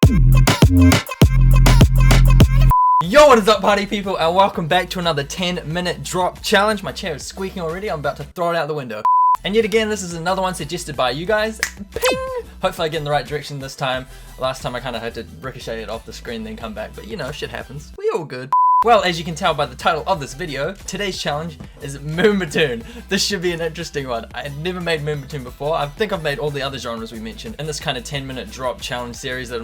Yo, what is up party people, and welcome back to another 10-minute drop challenge. My chair is squeaking already, I'm about to throw it out the window. And yet again, this is another one suggested by you guys. Ping! Hopefully I get in the right direction this time. Last time I kind of had to ricochet it off the screen then come back, but you know, shit happens. We all good. Well, as you can tell by the title of this video, today's challenge is Moombahton. This should be an interesting one. I had never made Moombahton before. I think I've made all the other genres we mentioned in this kind of 10-minute drop challenge series that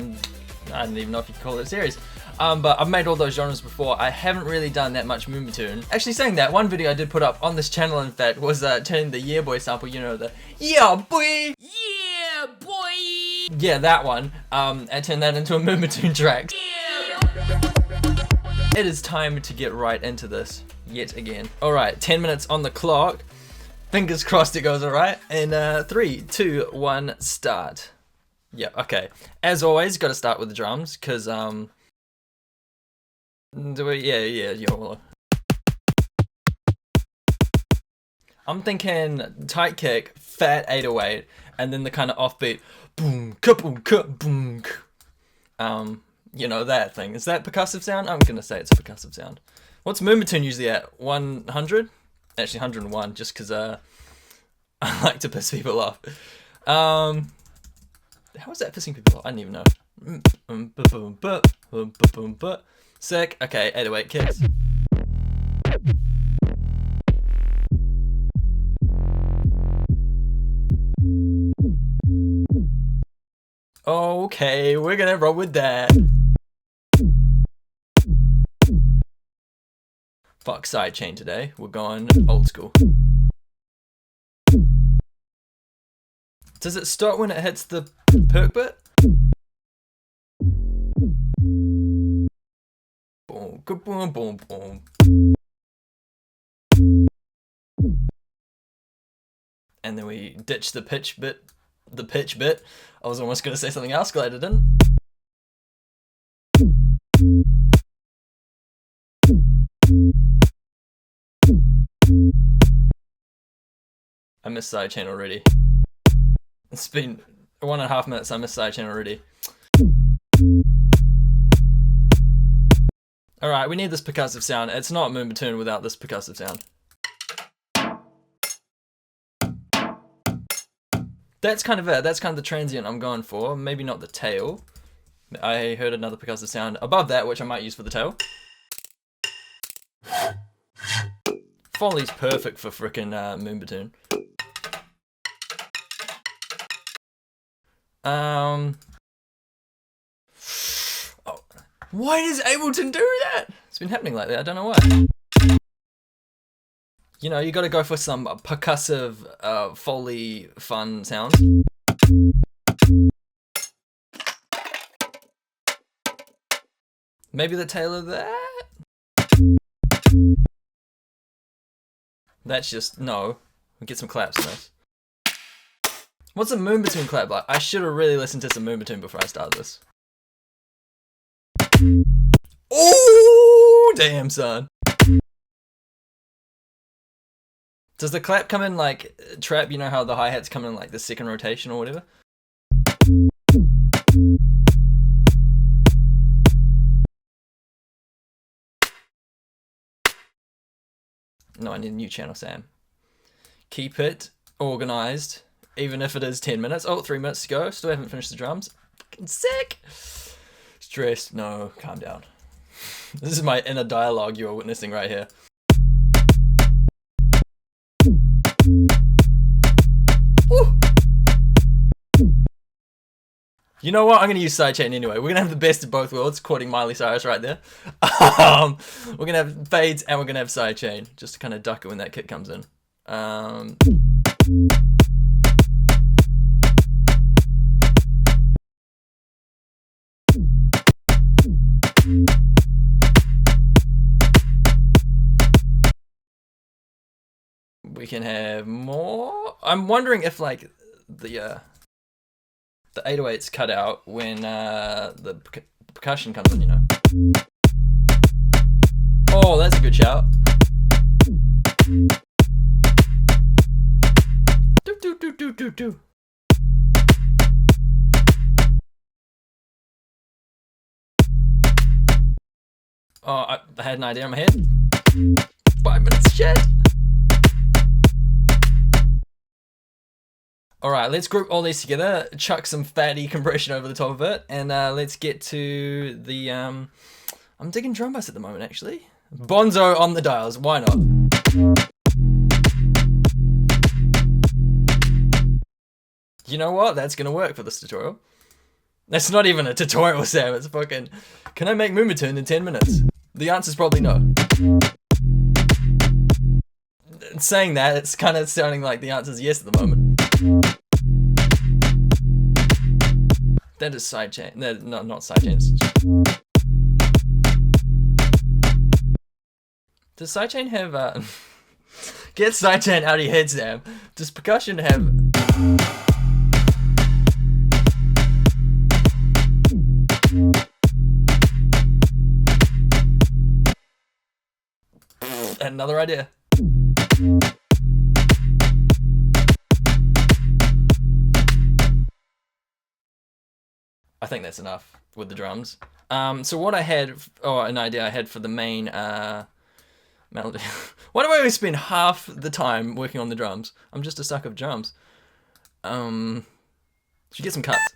I don't even know if you can call it a series. But I've made all those genres before. I haven't really done that much Moombahton. Actually saying that, one video I did put up on this channel in fact was turning the Yeah Boy sample, you know, the Yeah Boy! Yeah Boy! Yeah, that one. I turned that into a Moombahton track. It is time to get right into this, yet again. Alright, 10 minutes on the clock. Fingers crossed it goes alright. And 3, 2, 1, start. Yeah, okay. As always, gotta start with the drums, cause yeah. I'm thinking tight kick, fat 808, and then the kind of offbeat boom, ka-boom, ka-boom. You know that thing. Is that percussive sound? I'm gonna say it's a percussive sound. What's Moombahton usually at? 100? Actually 101, just cause I like to piss people off. How is that pissing people off? I don't even know. Sick. Okay, 808 kicks. Okay, we're gonna roll with that. Fuck sidechain today. We're going old school. Does it stop when it hits the perk bit? Boom, boom, boom, boom. And then we ditch the pitch bit. The pitch bit. I was almost gonna say something else, glad I didn't. I missed sidechain already. It's been 1.5 minutes, I missed sidechain already. Alright, we need this percussive sound. It's not Moombahton without this percussive sound. That's kind of it. That's kind of the transient I'm going for. Maybe not the tail. I heard another percussive sound above that, which I might use for the tail. Foley's perfect for frickin' Moombahton. Oh. Why does Ableton do that? It's been happening lately, I don't know why. You know, you gotta go for some percussive, Foley fun sounds. Maybe the tail of that? That's just, no. We'll get some claps in this. What's a Moombahton clap like? I should have really listened to some Moombahton before I started this. Oh, damn son. Does the clap come in like trap? You know how the hi-hats come in like the second rotation or whatever? No, I need a new channel, Sam. Keep it organized, even if it is 10 minutes. Oh, 3 minutes to go. Still haven't finished the drums. Fucking sick. Stressed. No, calm down. This is my inner dialogue you're witnessing right here. Woo. You know what? I'm gonna use sidechain anyway. We're gonna have the best of both worlds, quoting Miley Cyrus right there. We're gonna have fades and we're gonna have sidechain, just to kind of duck it when that kick comes in. We can have more. I'm wondering if like the 808's cut out when the percussion comes in, you know. Oh, that's a good shout. Do. Oh, I had an idea in my head. 5 minutes, shit. Alright, let's group all these together, chuck some fatty compression over the top of it, and let's get to the, I'm digging drum bass at the moment, actually. Bonzo on the dials, why not? You know what? That's gonna work for this tutorial. That's not even a tutorial, Sam, it's fucking... Can I make Moombahton in 10 minutes? The answer's probably no. Saying that, it's kind of sounding like the answer's yes at the moment. That is sidechain. No, not sidechains. Does sidechain have get sidechain out of your head, Sam. Does percussion have another idea? I think that's enough with the drums. So what I had, an idea I had for the main melody. Why do I always spend half the time working on the drums? I'm just a sucker of drums. Should get some cuts.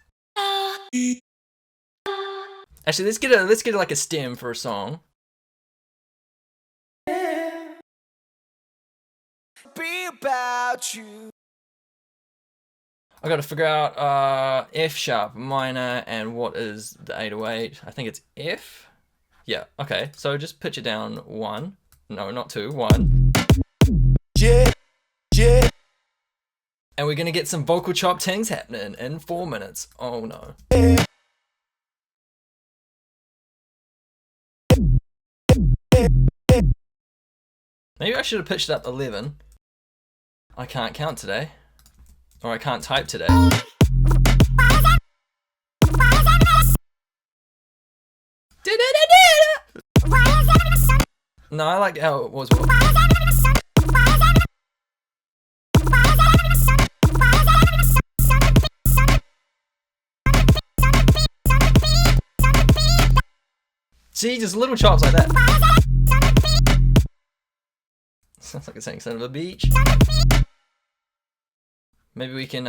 Actually, let's get like a stem for a song. Be about you. I gotta figure out F sharp minor and what is the 808. I think it's F. Yeah, okay. So just pitch it down 1. No, not 2, 1. Yeah. And we're gonna get some vocal chop tings happening in 4 minutes. Oh no. Maybe I should have pitched it up 11. I can't count today. Or I can't type today. No, I like how it was. See, just little chops like that. Sounds like it's saying son of a beach. Maybe we can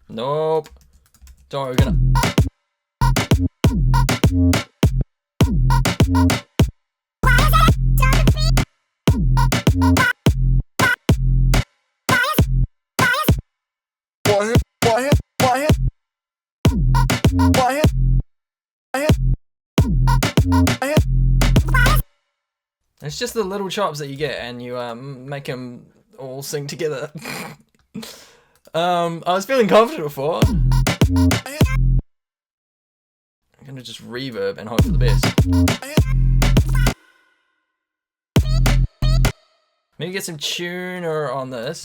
Nope. Don't worry, we're gonna It's just the little chops that you get, and you make them all sing together. I was feeling confident before. I'm gonna just reverb and hope for the best. Maybe get some tuner on this.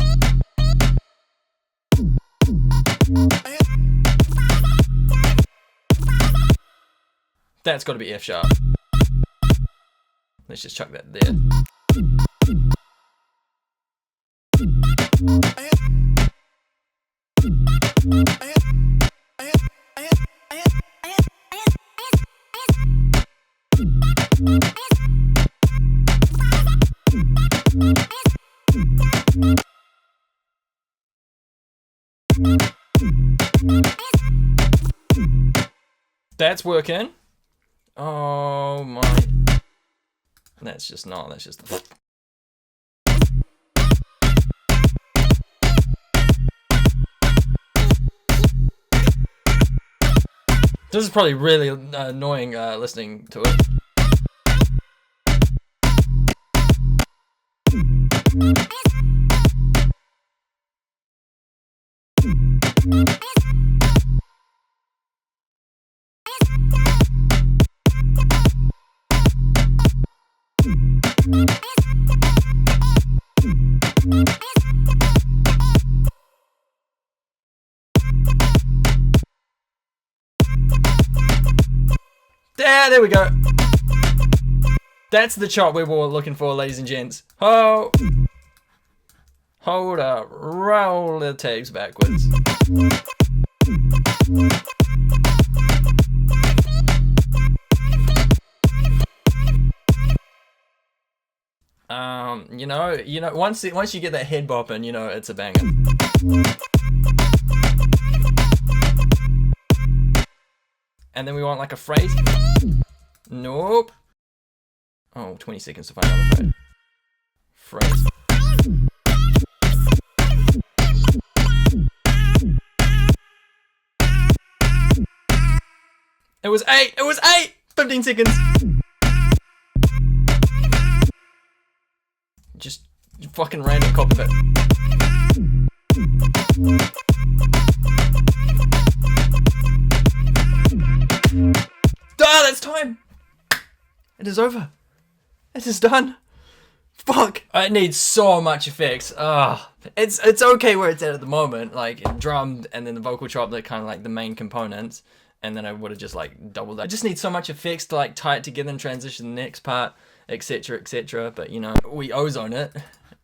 That's got to be F sharp. Let's just chuck that there. That's working. Oh my. That's just not, that's just. This is probably really annoying listening to it. There we go. That's the chop we were looking for, ladies and gents. Oh, hold up, roll the tapes backwards. You know, once you get that head bopping, you know it's a banger. And then we want like a phrase. Nope. Oh, 20 seconds to find out the phrase. It was 8! It was 8! 15 seconds. Just fucking random copy of it. Ah, that's time! It is over. It is done. Fuck. It needs so much effects. It's okay where it's at the moment. Like, drum and then the vocal chop, they're kind of like the main components. And then I would have just like doubled that. I just need so much effects to like tie it together and transition the next part, etc, etc. But you know, we ozone it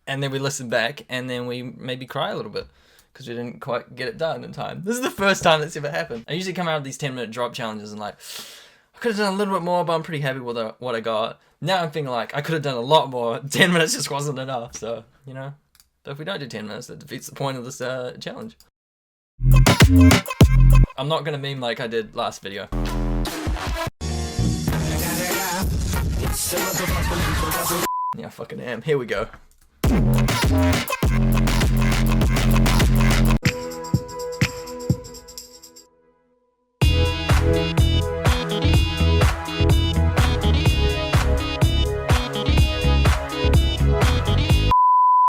and then we listen back and then we maybe cry a little bit because we didn't quite get it done in time. This is the first time that's ever happened. I usually come out of these 10-minute drop challenges and like, I could have done a little bit more, but I'm pretty happy with what I got. Now I'm thinking like, I could have done a lot more. 10 minutes just wasn't enough. So, you know, but if we don't do 10 minutes, that defeats the point of this challenge. I'm not gonna meme like I did last video. Yeah, I fucking am. Here we go.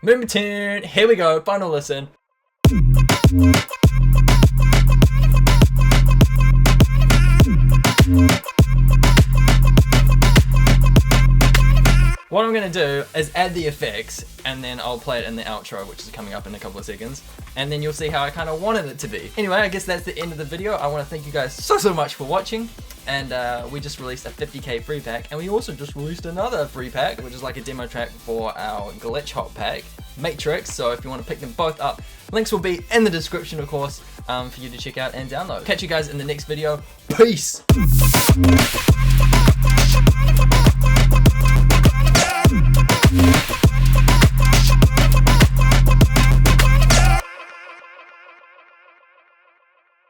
Moombahton, here we go. Final listen. What I'm going to do is add the effects and then I'll play it in the outro, which is coming up in a couple of seconds, and then you'll see how I kind of wanted it to be. Anyway, I guess that's the end of the video. I want to thank you guys so much for watching, and we just released a 50k free pack, and we also just released another free pack, which is like a demo track for our glitch hop pack, Matrix. So if you want to pick them both up, links will be in the description, of course, for you to check out and download. Catch you guys in the next video. Peace!